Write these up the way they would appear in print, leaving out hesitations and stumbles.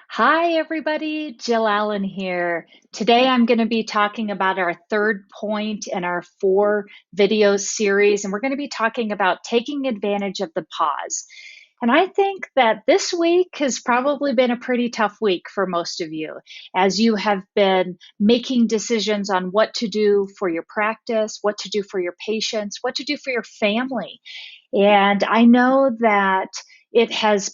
Hi, everybody. Jill Allen here. Today, I'm going to be talking about our third point in our four video series, and we're going to be talking about taking advantage of the pause. And I think that this week has probably been a pretty tough week for most of you, as you have been making decisions on what to do for your practice, what to do for your patients, what to do for your family. And I know that it has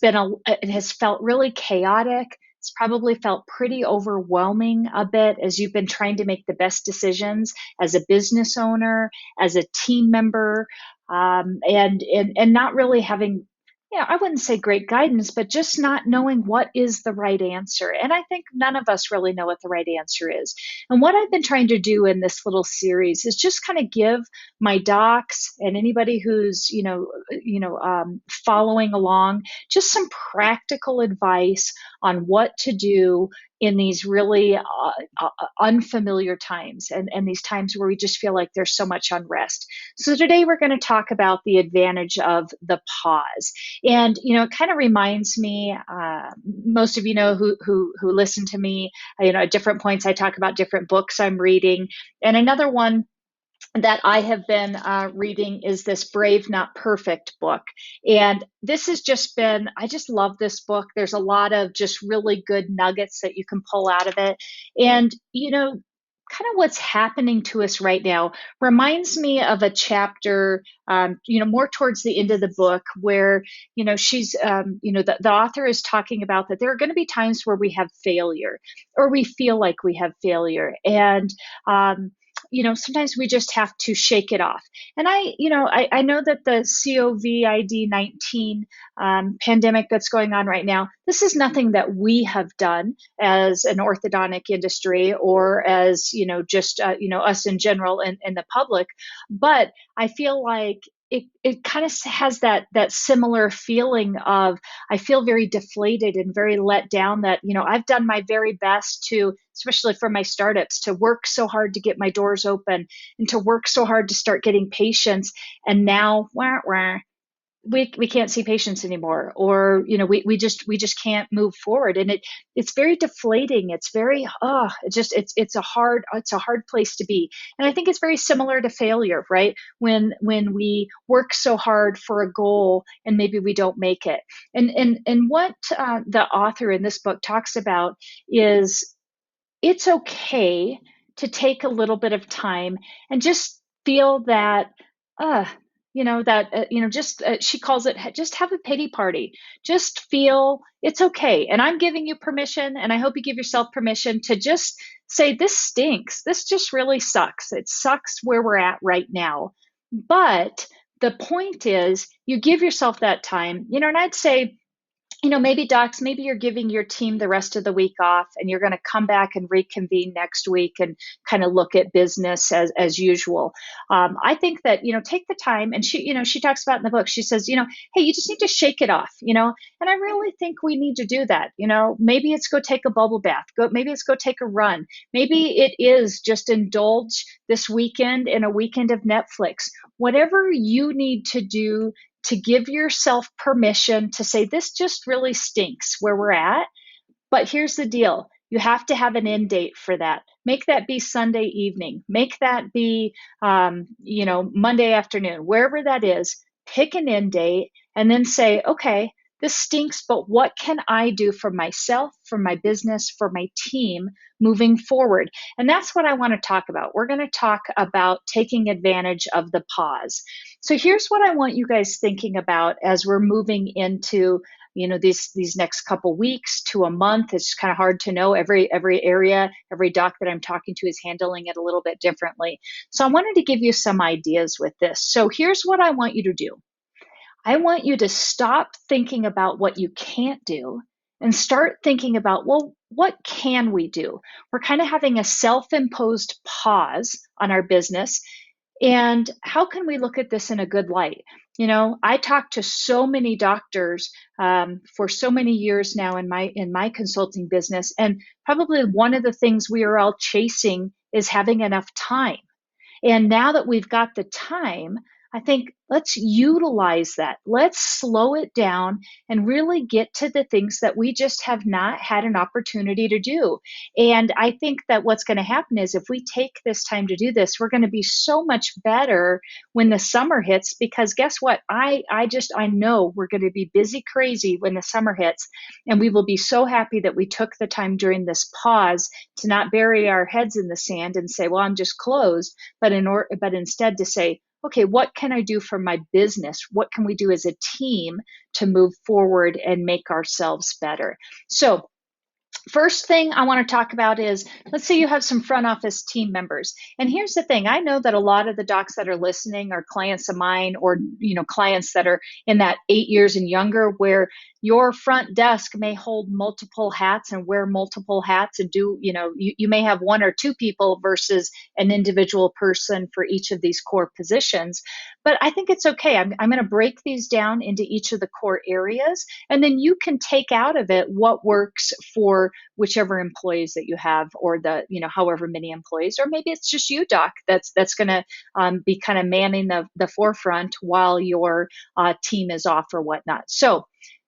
felt really chaotic. It's probably felt pretty overwhelming a bit as you've been trying to make the best decisions as a business owner, as a team member, and not really having, I wouldn't say great guidance, but just not knowing what is the right answer. And I think none of us really know what the right answer is. And what I've been trying to do in this little series is just kind of give my docs and anybody who's following along just some practical advice on what to do in these really unfamiliar times, and these times where we just feel like there's so much unrest. So today we're going to talk about the advantage of the pause. And it kind of reminds me, most of you know who listen to me, at different points I talk about different books I'm reading. And another one that I have been reading is this Brave Not Perfect book. And this has just been, I just love this book. There's a lot of just really good nuggets that you can pull out of it. And, kind of what's happening to us right now reminds me of a chapter, more towards the end of the book where, she's, the author is talking about that there are going to be times where we have failure or we feel like we have failure. And, sometimes we just have to shake it off. And I know that the COVID-19 pandemic that's going on right now, this is nothing that we have done as an orthodontic industry or as, just, us in general and the public. But I feel like it kind of has that similar feeling of I feel very deflated and very let down that I've done my very best to, especially for my startups, to work so hard to get my doors open and to work so hard to start getting patients, and now we can't see patients anymore, or we just can't move forward. And it's very deflating. It's very it's a hard place to be. And I think it's very similar to failure, right? When we work so hard for a goal and maybe we don't make it. And what the author in this book talks about is it's okay to take a little bit of time and just feel that, uh, just she calls it just have a pity party. Just feel it's okay. And I'm giving you permission, and I hope you give yourself permission to just say, this stinks. This just really sucks. It sucks where we're at right now. But the point is, you give yourself that time, and I'd say, maybe docs, maybe you're giving your team the rest of the week off and you're going to come back and reconvene next week and kind of look at business as usual. I think that, take the time, and she talks about in the book, she says, hey, you just need to shake it off, and I really think we need to do that. Maybe it's go take a bubble bath, maybe it's go take a run. Maybe it is just indulge this weekend in a weekend of Netflix. Whatever you need to do to give yourself permission to say, this just really stinks where we're at. But here's the deal. You have to have an end date for that. Make that be Sunday evening. Make that be, Monday afternoon, wherever that is. Pick an end date and then say, okay, this stinks, but what can I do for myself, for my business, for my team moving forward? And that's what I want to talk about. We're going to talk about taking advantage of the pause. So here's what I want you guys thinking about as we're moving into these next couple weeks to a month. It's kind of hard to know. Every area, every doc that I'm talking to is handling it a little bit differently. So I wanted to give you some ideas with this. So here's what I want you to do. I want you to stop thinking about what you can't do and start thinking about, well, what can we do? We're kind of having a self-imposed pause on our business. And how can we look at this in a good light? I talk to so many doctors for so many years now in my consulting business, and probably one of the things we are all chasing is having enough time. And now that we've got the time, I think let's utilize that. Let's slow it down and really get to the things that we just have not had an opportunity to do. And I think that what's going to happen is if we take this time to do this, we're going to be so much better when the summer hits, because guess what? I know we're going to be busy crazy when the summer hits, and we will be so happy that we took the time during this pause to not bury our heads in the sand and say, well, I'm just closed, but instead to say, okay, what can I do for my business? What can we do as a team to move forward and make ourselves better? So first thing I want to talk about is, let's say you have some front office team members. And here's the thing. I know that a lot of the docs that are listening are clients of mine, or clients that are in that 8 years and younger, where your front desk may hold multiple hats and wear multiple hats and you may have one or two people versus an individual person for each of these core positions. But I think it's okay. I'm going to break these down into each of the core areas, and then you can take out of it what works for whichever employees that you have, or however many employees, or maybe it's just you, doc, that's going to be kind of manning the forefront while your team is off or whatnot. So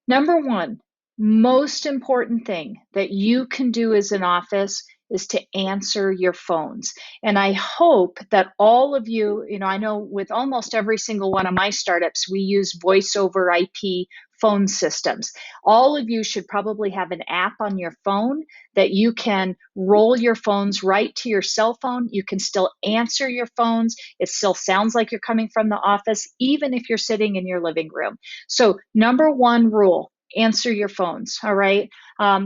number one, most important thing that you can do as an office is to answer your phones. And I hope that all of you, I know with almost every single one of my startups, we use voice over IP phone systems. All of you should probably have an app on your phone that you can roll your phones right to your cell phone. You can still answer your phones. It still sounds like you're coming from the office, even if you're sitting in your living room. So number one rule, answer your phones. All right.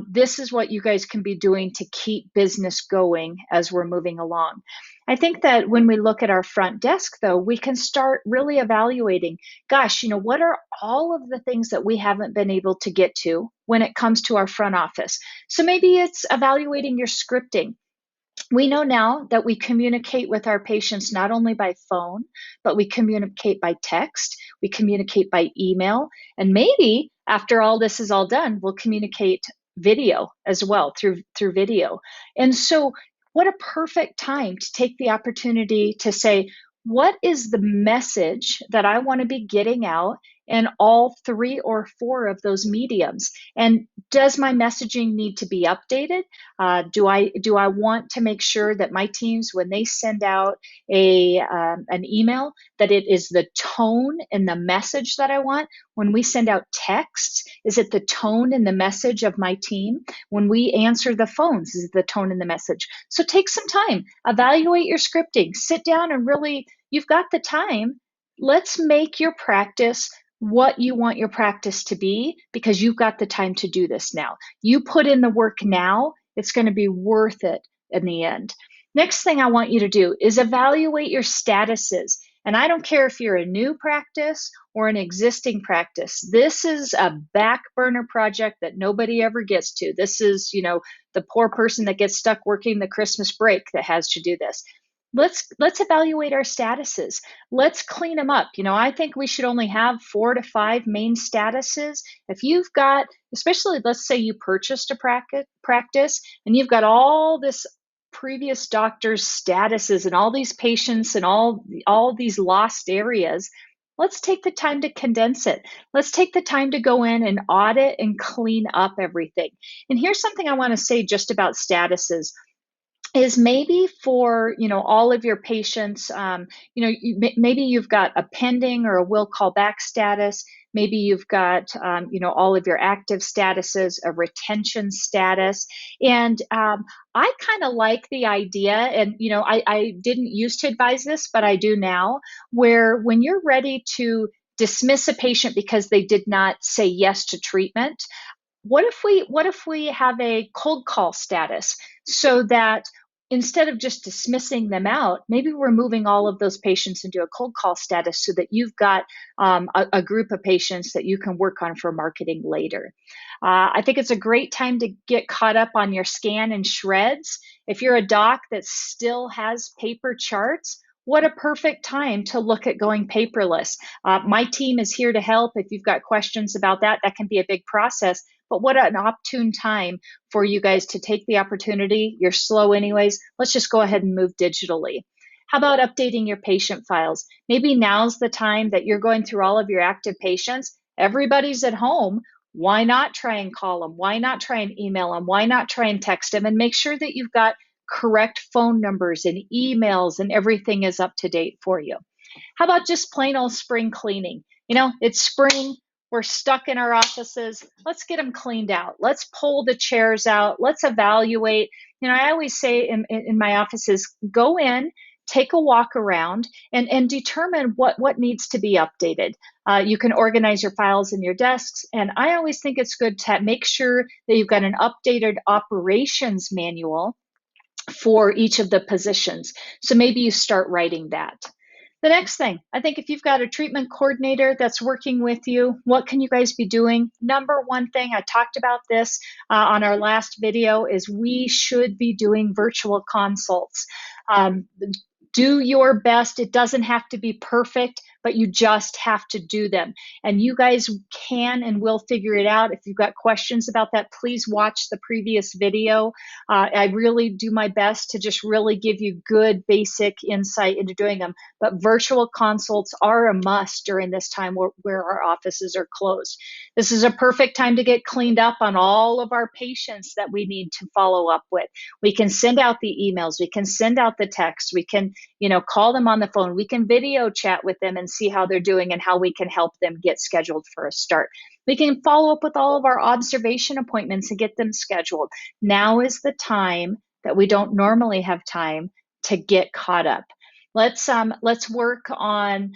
This is what you guys can be doing to keep business going as we're moving along. I think that when we look at our front desk, though, we can start really evaluating, gosh, what are all of the things that we haven't been able to get to when it comes to our front office? So maybe it's evaluating your scripting. We know now that we communicate with our patients not only by phone, but we communicate by text, we communicate by email, and maybe after all this is all done, we'll communicate video as well through video. And so what a perfect time to take the opportunity to say, what is the message that I want to be getting out in all 3 or 4 of those mediums? And does my messaging need to be updated? Do I want to make sure that my teams, when they send out an email, that it is the tone and the message that I want? When we send out texts, is it the tone and the message of my team? When we answer the phones, is it the tone and the message? So take some time, evaluate your scripting, sit down and really, you've got the time. Let's make your practice what you want your practice to be, because you've got the time to do this now. You put in the work now, it's going to be worth it in the end. Next thing I want you to do is evaluate your statuses. And I don't care if you're a new practice or an existing practice. This is a back burner project that nobody ever gets to. This is, the poor person that gets stuck working the Christmas break that has to do this. Let's evaluate our statuses. Let's clean them up. I think we should only have 4 to 5 main statuses. If you've got, especially let's say you purchased a practice and you've got all this previous doctor's statuses and all these patients and all these lost areas, let's take the time to condense it. Let's take the time to go in and audit and clean up everything. And here's something I want to say just about statuses. Is maybe for all of your patients, maybe you've got a pending or a will call back status. Maybe you've got all of your active statuses, a retention status, and I kind of like the idea. And I didn't used to advise this, but I do now. Where when you're ready to dismiss a patient because they did not say yes to treatment, what if we have a cold call status, so that instead of just dismissing them out, maybe we're moving all of those patients into a cold call status, so that you've got a group of patients that you can work on for marketing later. I think it's a great time to get caught up on your scan and shreds. If you're a doc that still has paper charts, what a perfect time to look at going paperless. My team is here to help. If you've got questions about that, that can be a big process. But what an opportune time for you guys to take the opportunity. You're slow anyways. Let's just go ahead and move digitally. How about updating your patient files? Maybe now's the time that you're going through all of your active patients. Everybody's at home. Why not try and call them? Why not try and email them? Why not try and text them? And make sure that you've got correct phone numbers and emails and everything is up to date for you. How about just plain old spring cleaning? It's spring. We're stuck in our offices. Let's get them cleaned out. Let's pull the chairs out. Let's evaluate. I always say in my offices, go in, take a walk around, and determine what needs to be updated. You can organize your files in your desks. And I always think it's good to make sure that you've got an updated operations manual for each of the positions. So maybe you start writing that. The next thing, I think if you've got a treatment coordinator that's working with you, what can you guys be doing? Number one thing, I talked about this on our last video, is we should be doing virtual consults. Do your best. It doesn't have to be perfect, but you just have to do them. And you guys can and will figure it out. If you've got questions about that, please watch the previous video. I really do my best to just really give you good basic insight into doing them. But virtual consults are a must during this time where our offices are closed. This is a perfect time to get cleaned up on all of our patients that we need to follow up with. We can send out the emails. We can send out the texts. We can call them on the phone. We can video chat with them and see how they're doing and how we can help them get scheduled for a start. We can follow up with all of our observation appointments and get them scheduled. Now is the time that we don't normally have time to get caught up. Let's work on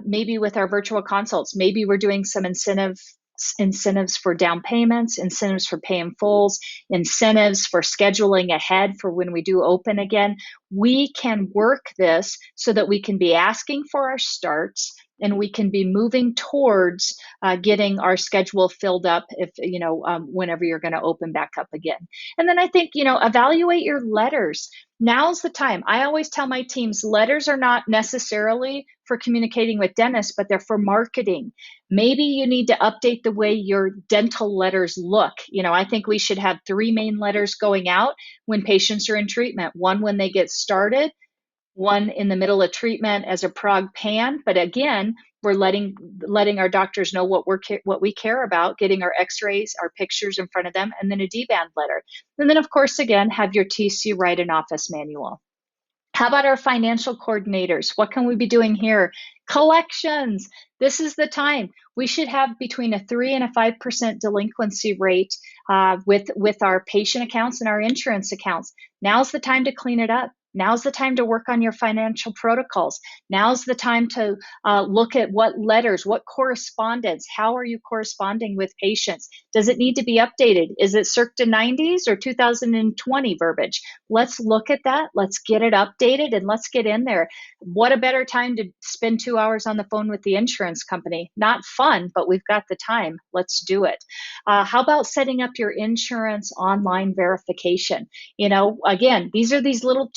maybe with our virtual consults. Maybe we're doing some incentives for down payments, incentives for pay in fulls, incentives for scheduling ahead for when we do open again. We can work this so that we can be asking for our starts and we can be moving towards getting our schedule filled up if whenever you're going to open back up again. And then I think evaluate your letters. Now's the time. I always tell my teams, letters are not necessarily for communicating with dentists, but they're for marketing. Maybe you need to update the way your dental letters look. I think we should have 3 main letters going out when patients are in treatment. One when they get started, one in the middle of treatment as a prog pan. But again, we're letting our doctors know what we care about, getting our x-rays, our pictures in front of them, and then a D-band letter. And then, of course, again, have your TC write an office manual. How about our financial coordinators? What can we be doing here? Collections. This is the time. We should have between a 3 and a 5% delinquency rate with our patient accounts and our insurance accounts. Now's the time to clean it up. Now's the time to work on your financial protocols. Now's the time to look at what letters, what correspondence, how are you corresponding with patients? Does it need to be updated? Is it circa 90s or 2020 verbiage? Let's look at that. Let's get it updated and let's get in there. What a better time to spend 2 hours on the phone with the insurance company. Not fun, but we've got the time. Let's do it. How about setting up your insurance online verification? Again, these are these little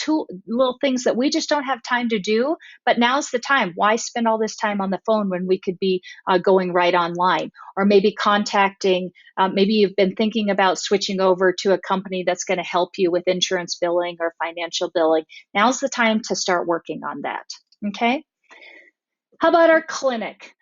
things that we just don't have time to do, but now's the time. Why spend all this time on the phone when we could be going right online? Or maybe contacting, maybe you've been thinking about switching over to a company that's going to help you with insurance billing or financial billing. Now's the time to start working on that, okay? How about our clinic?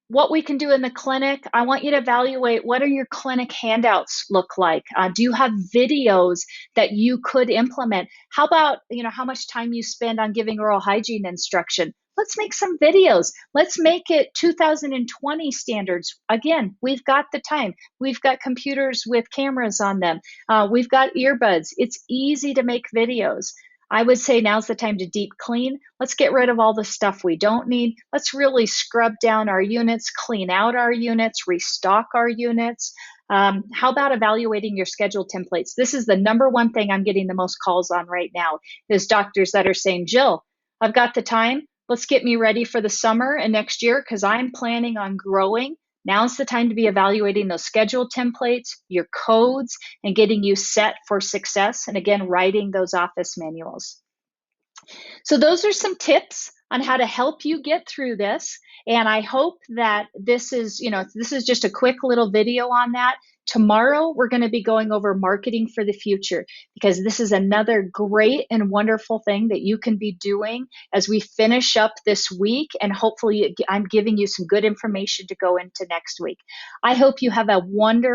What we can do in the clinic, I want you to evaluate what are your clinic handouts look like? Do you have videos that you could implement? How about, how much time you spend on giving oral hygiene instruction? Let's make some videos. Let's make it 2020 standards. Again, we've got the time. We've got computers with cameras on them. We've got earbuds. It's easy to make videos. I would say now's the time to deep clean. Let's get rid of all the stuff we don't need. Let's really scrub down our units, clean out our units, restock our units. How about evaluating your schedule templates? This is the number one thing I'm getting the most calls on right now is doctors that are saying, Jill, I've got the time. Let's get me ready for the summer and next year because I'm planning on growing. Now's the time to be evaluating those schedule templates, your codes, and getting you set for success. And again, writing those office manuals. So those are some tips on how to help you get through this. And I hope that this is just a quick little video on that. Tomorrow, we're going to be going over marketing for the future, because this is another great and wonderful thing that you can be doing as we finish up this week. And hopefully, I'm giving you some good information to go into next week. I hope you have a wonderful